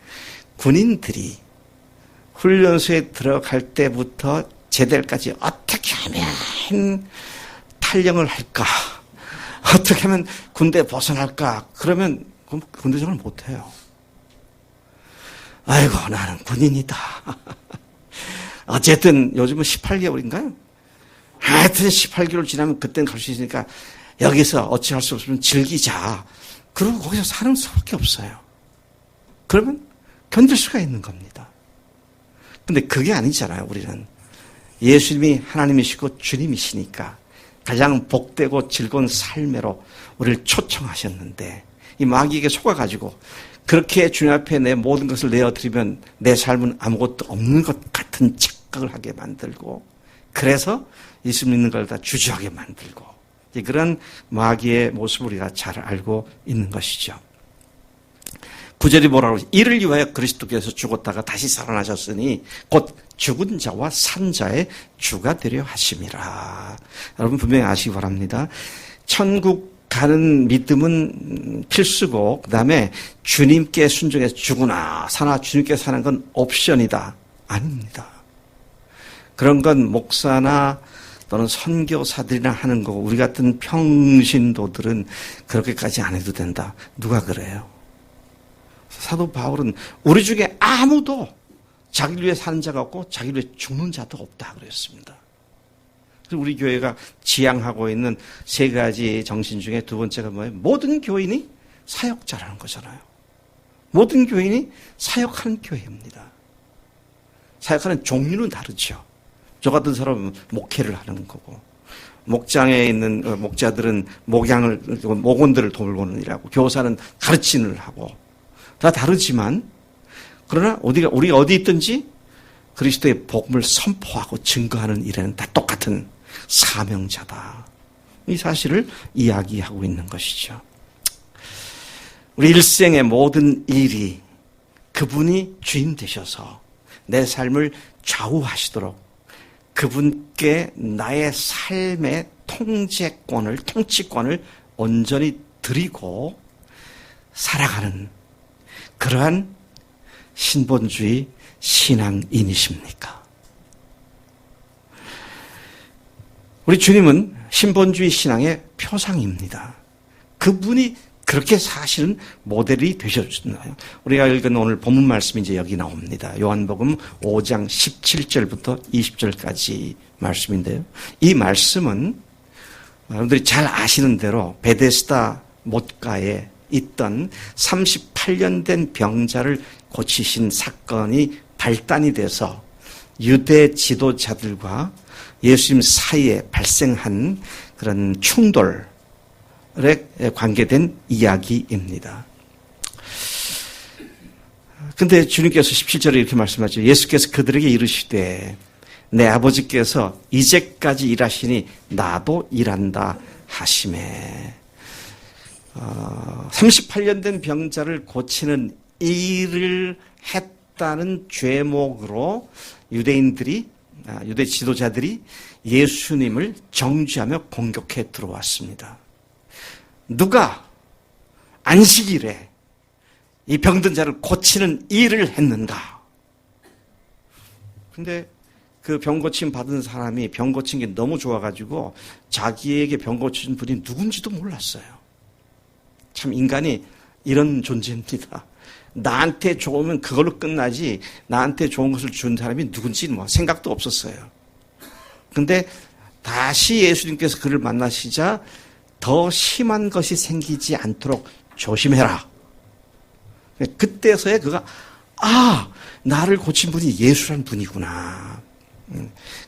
Speaker 1: 군인들이 훈련소에 들어갈 때부터 제대까지 어떻게 하면 탈영을 할까? 어떻게 하면 군대 벗어날까? 그러면 군대생활을 못해요. 아이고, 나는 군인이다. 어쨌든 요즘은 18개월인가요? 하여튼 18개월 지나면 그때는 갈 수 있으니까 여기서 어찌할 수 없으면 즐기자. 그러고 거기서 사는 수밖에 없어요. 그러면 견딜 수가 있는 겁니다. 근데 그게 아니잖아요, 우리는. 예수님이 하나님이시고 주님이시니까 가장 복되고 즐거운 삶으로 우리를 초청하셨는데 이 마귀에게 속아가지고 그렇게 주님 앞에 내 모든 것을 내어드리면 내 삶은 아무것도 없는 것 같은 착각을 하게 만들고 그래서 예수 믿는 걸 다 주저하게 만들고 그런 마귀의 모습을 우리가 잘 알고 있는 것이죠. 9절이 뭐라고 하죠? 이를 위하여 그리스도께서 죽었다가 다시 살아나셨으니 곧 죽은 자와 산 자의 주가 되려 하심이라. 여러분 분명히 아시기 바랍니다. 천국 가는 믿음은 필수고 그 다음에 주님께 순종해서 죽으나 사나 주님께 사는 건 옵션이다. 아닙니다. 그런 건 목사나 또는 선교사들이나 하는 거고 우리 같은 평신도들은 그렇게까지 안 해도 된다. 누가 그래요? 사도 바울은 우리 중에 아무도 자기를 위해 사는 자가 없고 자기를 위해 죽는 자도 없다 그랬습니다. 그래서 우리 교회가 지향하고 있는 세 가지 정신 중에 두 번째가 뭐예요? 모든 교인이 사역자라는 거잖아요. 모든 교인이 사역하는 교회입니다. 사역하는 종류는 다르죠. 저 같은 사람은 목회를 하는 거고 목장에 있는 목자들은 목원들을 돌보는 일하고 교사는 가르치는 일을 하고 다 다르지만 그러나 우리가 어디 있든지 그리스도의 복음을 선포하고 증거하는 일에는 다 똑같은 사명자다. 이 사실을 이야기하고 있는 것이죠. 우리 일생의 모든 일이 그분이 주인 되셔서 내 삶을 좌우하시도록 그분께 나의 삶의 통치권을 온전히 드리고 살아가는 그러한 신본주의 신앙인이십니까? 우리 주님은 신본주의 신앙의 표상입니다. 그분이 그렇게 사실은 모델이 되셨나요? 우리가 읽은 오늘 본문 말씀이 이제 여기 나옵니다. 요한복음 5장 17절부터 20절까지 말씀인데요. 이 말씀은 여러분들이 잘 아시는 대로 베데스다 못가에 있던 38년 된 병자를 고치신 사건이 발단이 돼서 유대 지도자들과 예수님 사이에 발생한 그런 충돌에 관계된 이야기입니다. 근데 주님께서 17절에 이렇게 말씀하죠. 예수께서 그들에게 이르시되 내 아버지께서 이제까지 일하시니 나도 일한다 하시매. 38년 된 병자를 고치는 일을 했다는 죄목으로 유대인들이 유대 지도자들이 예수님을 정죄하며 공격해 들어왔습니다. 누가 안식일에 이 병든 자를 고치는 일을 했는가? 근데 그 병 고침 받은 사람이 병 고친 게 너무 좋아가지고 자기에게 병 고친 분이 누군지도 몰랐어요. 참 인간이 이런 존재입니다. 나한테 좋으면 그걸로 끝나지 나한테 좋은 것을 준 사람이 누군지 뭐 생각도 없었어요. 근데 다시 예수님께서 그를 만나시자 더 심한 것이 생기지 않도록 조심해라. 그때서야 그가 나를 고친 분이 예수라는 분이구나.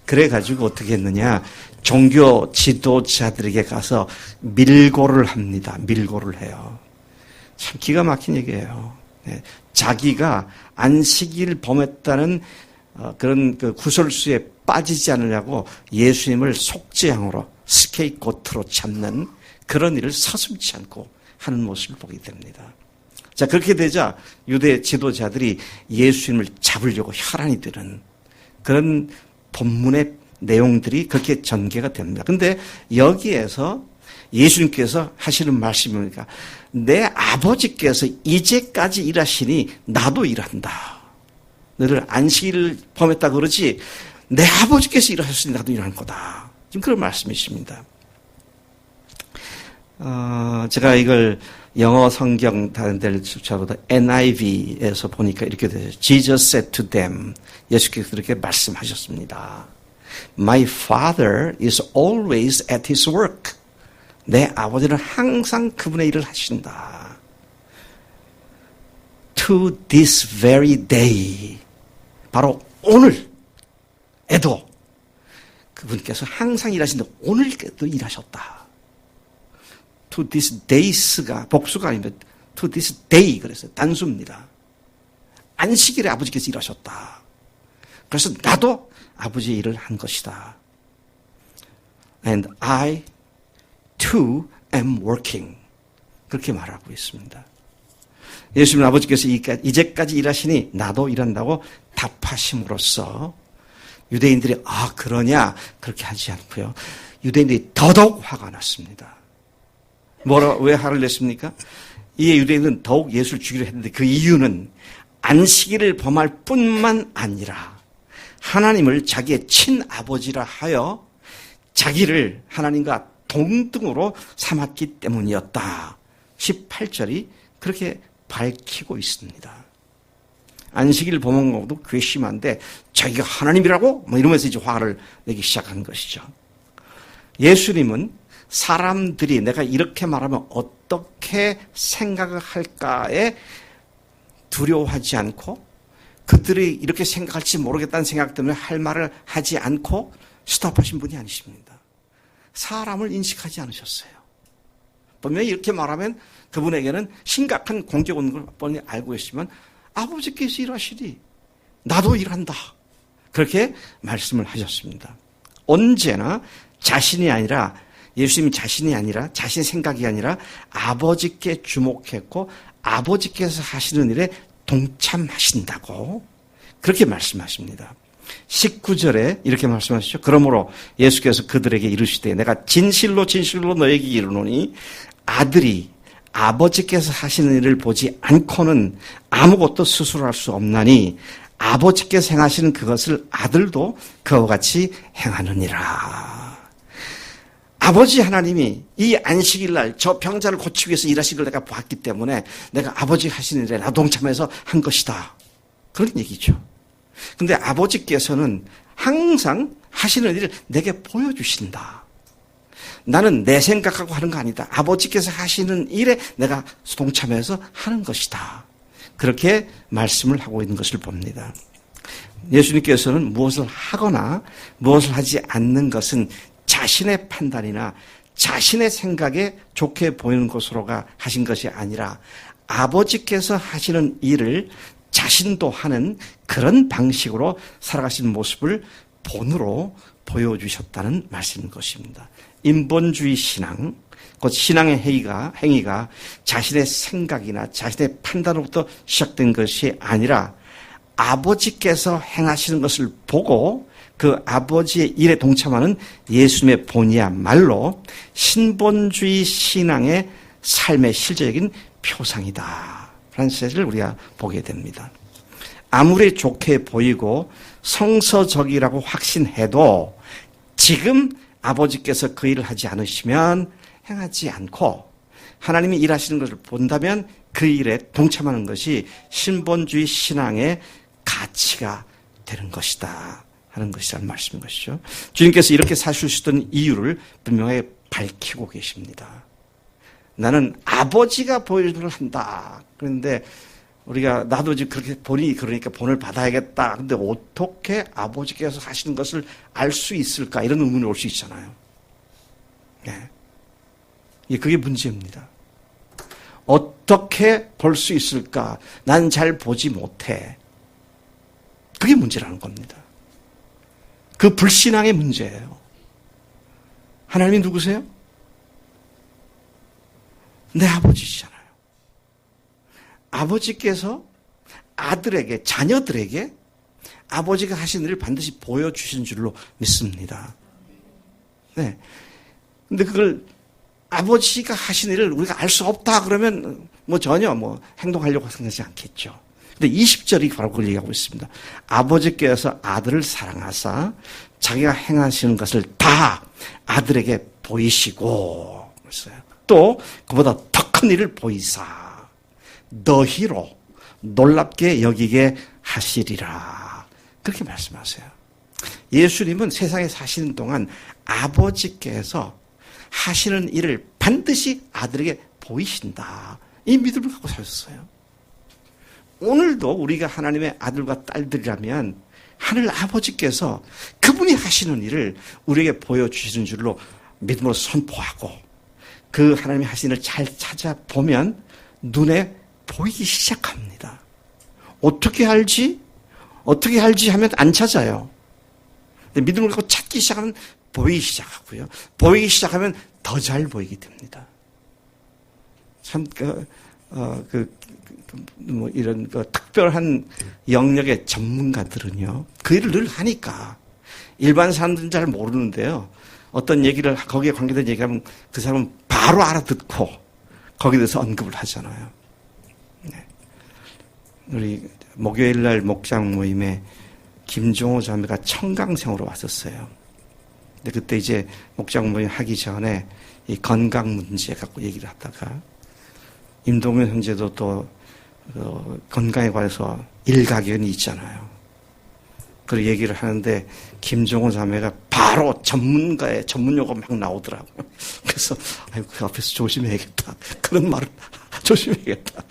Speaker 1: 그래가지고 어떻게 했느냐. 종교 지도자들에게 가서 밀고를 합니다. 밀고를 해요. 참 기가 막힌 얘기예요. 자기가 안식일 범했다는 그런 그 구설수에 빠지지 않으려고 예수님을 속죄양으로 스케이트고트로 잡는 그런 일을 서슴지 않고 하는 모습을 보게 됩니다. 자, 그렇게 되자 유대 지도자들이 예수님을 잡으려고 혈안이 되는 그런 본문의 내용들이 그렇게 전개가 됩니다. 근데 여기에서 예수님께서 하시는 말씀이니까 내 아버지께서 이제까지 일하시니 나도 일한다. 너를 안식일을 범했다 그러지 내 아버지께서 일하셨으니 나도 일하는 거다. 지금 그런 말씀이십니다. 제가 이걸 영어 성경 다른 데를 찾아보다 NIV에서 보니까 이렇게 되죠. Jesus said to them. 예수께서 이렇게 말씀하셨습니다. My father is always at his work. 내 아버지는 항상 그분의 일을 하신다. To this very day. 바로 오늘에도 그분께서 항상 일하신다. 오늘에도 일하셨다. To this days가 복수가 아닙니다. To this day 그랬어요. 단수입니다. 안식일에 아버지께서 일하셨다. 그래서 나도 아버지의 일을 한 것이다. And I too am working. 그렇게 말하고 있습니다. 예수님 아버지께서 이제까지 일하시니 나도 일한다고 답하심으로써 유대인들이 그러냐 그렇게 하지 않고요. 유대인들이 더더욱 화가 났습니다. 왜 화를 냈습니까? 이 유대인들은 더욱 예수를 죽이려 했는데 그 이유는 안식일을 범할 뿐만 아니라 하나님을 자기의 친아버지라 하여 자기를 하나님과 동등으로 삼았기 때문이었다. 18절이 그렇게 밝히고 있습니다. 안식일 범한 것도 괘씸한데 자기가 하나님이라고 이러면서 이제 화를 내기 시작한 것이죠. 예수님은 사람들이 내가 이렇게 말하면 어떻게 생각을 할까에 두려워하지 않고 그들이 이렇게 생각할지 모르겠다는 생각 때문에 할 말을 하지 않고 스톱하신 분이 아니십니다. 사람을 인식하지 않으셨어요. 분명히 이렇게 말하면 그분에게는 심각한 공격 오는 걸 뻔히 알고 있으면 아버지께서 일하시니 나도 일한다. 그렇게 말씀을 하셨습니다. 언제나 자신이 아니라 예수님이 자신이 아니라 자신의 생각이 아니라 아버지께 주목했고 아버지께서 하시는 일에 동참하신다고 그렇게 말씀하십니다. 19절에 이렇게 말씀하시죠. 그러므로 예수께서 그들에게 이르시되 내가 진실로 진실로 너에게 이르노니 아들이 아버지께서 하시는 일을 보지 않고는 아무것도 스스로 할 수 없나니 아버지께서 행하시는 그것을 아들도 그와 같이 행하느니라. 아버지 하나님이 이 안식일 날 저 병자를 고치기 위해서 일하신 걸 내가 봤기 때문에 내가 아버지 하시는 일에 나 동참해서 한 것이다. 그런 얘기죠. 근데 아버지께서는 항상 하시는 일을 내게 보여주신다. 나는 내 생각하고 하는 거 아니다. 아버지께서 하시는 일에 내가 동참해서 하는 것이다. 그렇게 말씀을 하고 있는 것을 봅니다. 예수님께서는 무엇을 하거나 무엇을 하지 않는 것은 자신의 판단이나 자신의 생각에 좋게 보이는 것으로가 하신 것이 아니라 아버지께서 하시는 일을 자신도 하는 그런 방식으로 살아가시는 모습을 본으로 보여주셨다는 말씀인 것입니다. 인본주의 신앙, 곧 신앙의 행위가 자신의 생각이나 자신의 판단으로부터 시작된 것이 아니라 아버지께서 행하시는 것을 보고 그 아버지의 일에 동참하는 예수님의 본이야말로 신본주의 신앙의 삶의 실제적인 표상이다 라는 사실을 우리가 보게 됩니다. 아무리 좋게 보이고 성서적이라고 확신해도 지금 아버지께서 그 일을 하지 않으시면 행하지 않고 하나님이 일하시는 것을 본다면 그 일에 동참하는 것이 신본주의 신앙의 가치가 되는 것이다 하는 것이라는 말씀인 것이죠. 주님께서 이렇게 사실 수 있던 이유를 분명하게 밝히고 계십니다. 나는 아버지가 보여주는 걸 한다. 그런데 우리가 나도 지금 그렇게 본이 그러니까 본을 받아야겠다. 근데 어떻게 아버지께서 하시는 것을 알 수 있을까? 이런 의문이 올 수 있잖아요. 네. 그게 문제입니다. 어떻게 볼 수 있을까? 난 잘 보지 못해. 그게 문제라는 겁니다. 그 불신앙의 문제예요. 하나님이 누구세요? 내 아버지시잖아요. 아버지께서 아들에게, 자녀들에게 아버지가 하신 일을 반드시 보여주신 줄로 믿습니다. 네. 근데 그걸 아버지가 하신 일을 우리가 알 수 없다 그러면 전혀 행동하려고 생각하지 않겠죠. 근데 20절이 바로 그걸 얘기하고 있습니다. 아버지께서 아들을 사랑하사 자기가 행하시는 것을 다 아들에게 보이시고 그랬어요. 또 그보다 더 큰 일을 보이사 너희로 놀랍게 여기게 하시리라. 그렇게 말씀하세요. 예수님은 세상에 사시는 동안 아버지께서 하시는 일을 반드시 아들에게 보이신다. 이 믿음을 갖고 사셨어요. 오늘도 우리가 하나님의 아들과 딸들이라면 하늘 아버지께서 그분이 하시는 일을 우리에게 보여주시는 줄로 믿음으로 선포하고 그 하나님이 하시는 일을 잘 찾아보면 눈에 보이기 시작합니다. 어떻게 알지 하면 안 찾아요. 근데 믿음을 갖고 찾기 시작하면 보이기 시작하고요. 보이기 시작하면 더 잘 보이게 됩니다. 참, 이런 특별한 영역의 전문가들은요, 그 일을 늘 하니까 일반 사람들은 잘 모르는데요. 어떤 얘기를, 거기에 관계된 얘기하면 그 사람은 바로 알아듣고 거기에 대해서 언급을 하잖아요. 네. 우리 목요일 날 목장 모임에 김종호 자매가 청강생으로 왔었어요. 근데 그때 이제 목장 모임 하기 전에 이 건강 문제 갖고 얘기를 하다가 임동현 형제도 또 건강에 관해서 일가견이 있잖아요. 그 얘기를 하는데 김종호 자매가 바로 전문가의 전문 용어가 막 나오더라고요. 그래서 아이고 그 앞에서 조심해야겠다. 그런 말을 조심해야겠다.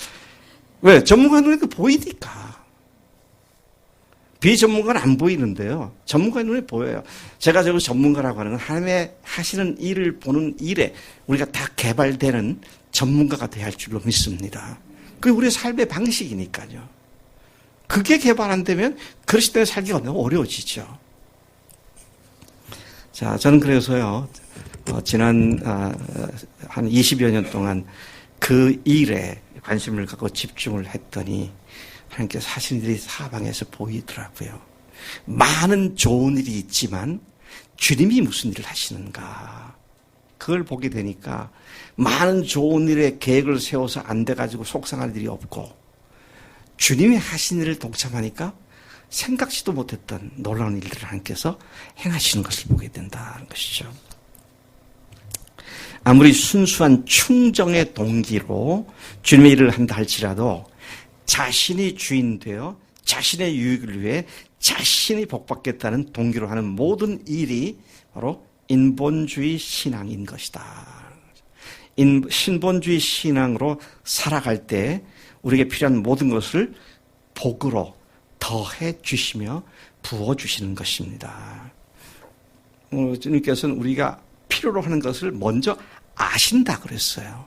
Speaker 1: 왜? 전문가 눈에 보이니까. 비전문가는 안 보이는데요. 전문가의 눈에 보여요. 제가 저거 전문가라고 하는 건 하나님의 하시는 일을 보는 일에 우리가 다 개발되는 전문가가 돼야 할 줄로 믿습니다. 그게 우리의 삶의 방식이니까요. 그게 개발 안 되면 그릇이 때문에 살기가 너무 어려워지죠. 자, 저는 그래서요, 지난, 한 20여 년 동안 그 일에 관심을 갖고 집중을 했더니 하나님께서 하시는 일이 사방에서 보이더라고요. 많은 좋은 일이 있지만 주님이 무슨 일을 하시는가. 그걸 보게 되니까 많은 좋은 일에 계획을 세워서 안 돼가지고 속상할 일이 없고 주님이 하신 일을 동참하니까 생각지도 못했던 놀라운 일들을 하나님께서 행하시는 것을 보게 된다는 것이죠. 아무리 순수한 충정의 동기로 주님의 일을 한다 할지라도 자신이 주인 되어 자신의 유익을 위해 자신이 복받겠다는 동기로 하는 모든 일이 바로 인본주의 신앙인 것이다. 신본주의 신앙으로 살아갈 때 우리에게 필요한 모든 것을 복으로 더해 주시며 부어 주시는 것입니다. 주님께서는 우리가 필요로 하는 것을 먼저 아신다 그랬어요.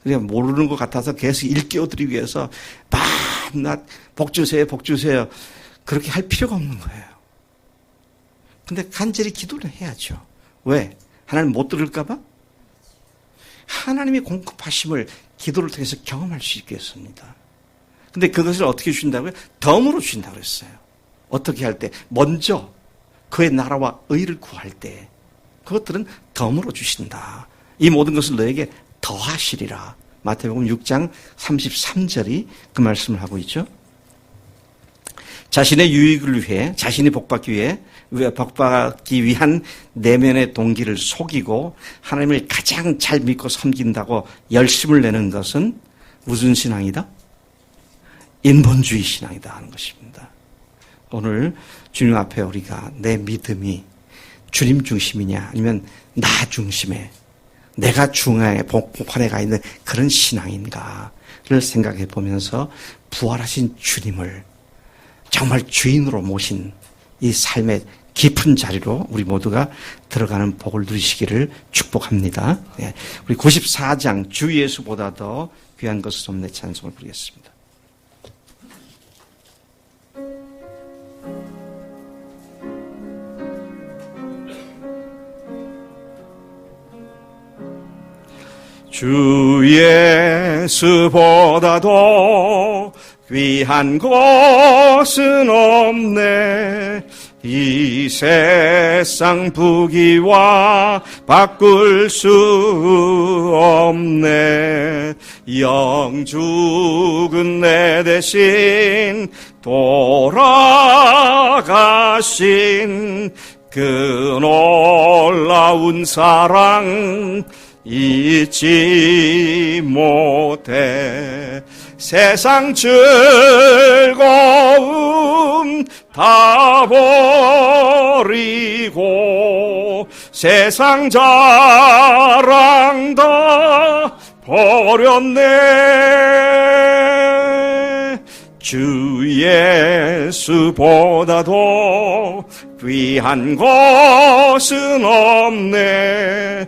Speaker 1: 그냥 모르는 것 같아서 계속 일깨워드리기 위해서 밤낮 복 주세요, 복 주세요. 그렇게 할 필요가 없는 거예요. 근데 간절히 기도를 해야죠. 왜? 하나님 못 들을까 봐? 하나님이 공급하심을 기도를 통해서 경험할 수 있겠습니다. 근데 그것을 어떻게 주신다고요? 덤으로 주신다고 그랬어요. 어떻게 할 때? 먼저 그의 나라와 의를 구할 때 그것들은 덤으로 주신다. 이 모든 것을 너에게 더하시리라. 마태복음 6장 33절이 그 말씀을 하고 있죠. 자신의 유익을 위해, 자신이 복받기 위한 내면의 동기를 속이고 하나님을 가장 잘 믿고 섬긴다고 열심을 내는 것은 무슨 신앙이다? 인본주의 신앙이다 하는 것입니다. 오늘 주님 앞에 우리가 내 믿음이 주님 중심이냐 아니면 나 중심에 내가 중앙에 복판에 가 있는 그런 신앙인가를 생각해 보면서 부활하신 주님을 정말 주인으로 모신 이 삶의 깊은 자리로 우리 모두가 들어가는 복을 누리시기를 축복합니다. 우리 94장 주 예수보다 더 귀한 것은 없네 찬송을 부르겠습니다. 주 예수보다도 귀한 것은 없네. 이 세상 부귀와 바꿀 수 없네. 영죽은 내 대신 돌아가신 그 놀라운 사랑 잊지 못해. 세상 즐거움 다 버리고 세상 자랑 다 버렸네. 주 예수보다도 귀한 것은 없네.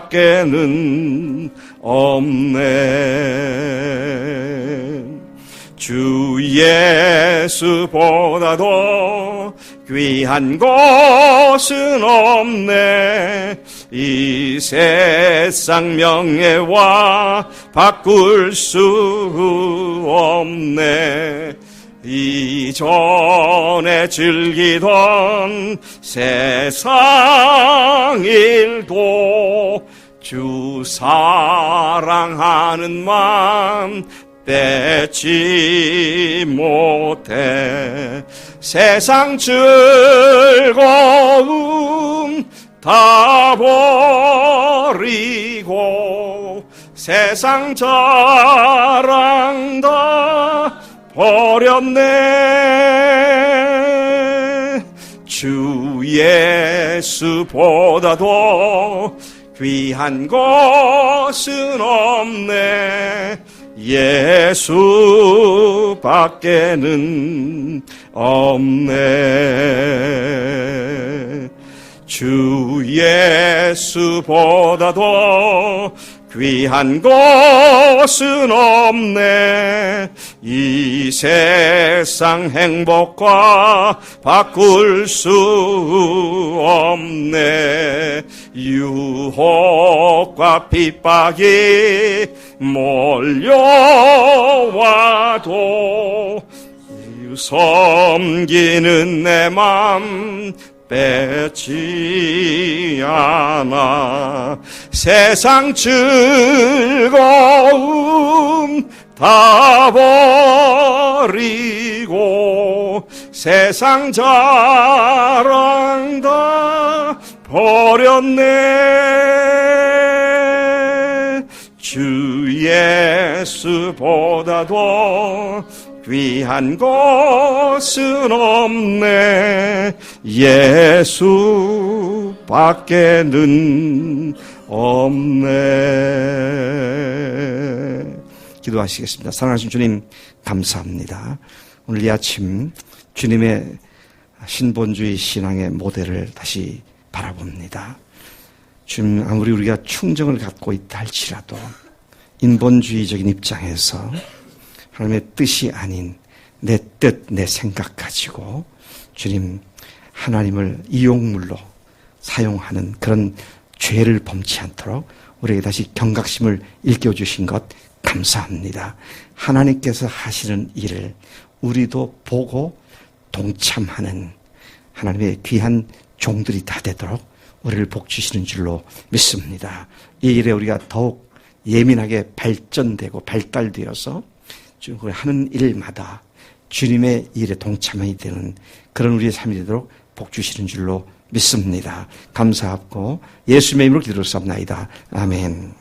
Speaker 1: 예수밖에는 없네. 주 예수보다도 귀한 것은 없네. 이 세상 명예와 바꿀 수 없네. 이전에 즐기던 세상 일도 주 사랑하는 마음 빼지 못해. 세상 즐거움 다 버리고 세상 자랑 다 버렸네. 주 예수보다도 귀한 것은 없네. 예수밖에는 없네. 주 예수보다도 귀한 것은 없네. 이 세상 행복과 바꿀 수 없네. 유혹과 핍박이 몰려와도 섬기는 내 맘 빼지 않아. 세상 즐거움 다 버리고 세상 자랑 다 버렸네. 주 예수보다도 귀한 것은 없네. 예수밖에는 없네. 기도하시겠습니다. 사랑하신 주님 감사합니다. 오늘 이 아침 주님의 신본주의 신앙의 모델을 다시 바라봅니다. 주님, 아무리 우리가 충정을 갖고 있다 할지라도 인본주의적인 입장에서 하나님의 뜻이 아닌 내 뜻, 내 생각 가지고 주님 하나님을 이용물로 사용하는 그런 죄를 범치 않도록 우리에게 다시 경각심을 일깨워주신 것 감사합니다. 하나님께서 하시는 일을 우리도 보고 동참하는 하나님의 귀한 종들이 다 되도록 우리를 복주시는 줄로 믿습니다. 이 일에 우리가 더욱 예민하게 발전되고 발달되어서 하는 일마다 주님의 일에 동참이 되는 그런 우리의 삶이 되도록 복주시는 줄로 믿습니다. 감사하고 예수님의 이름으로 기도를 쌉나이다. 아멘.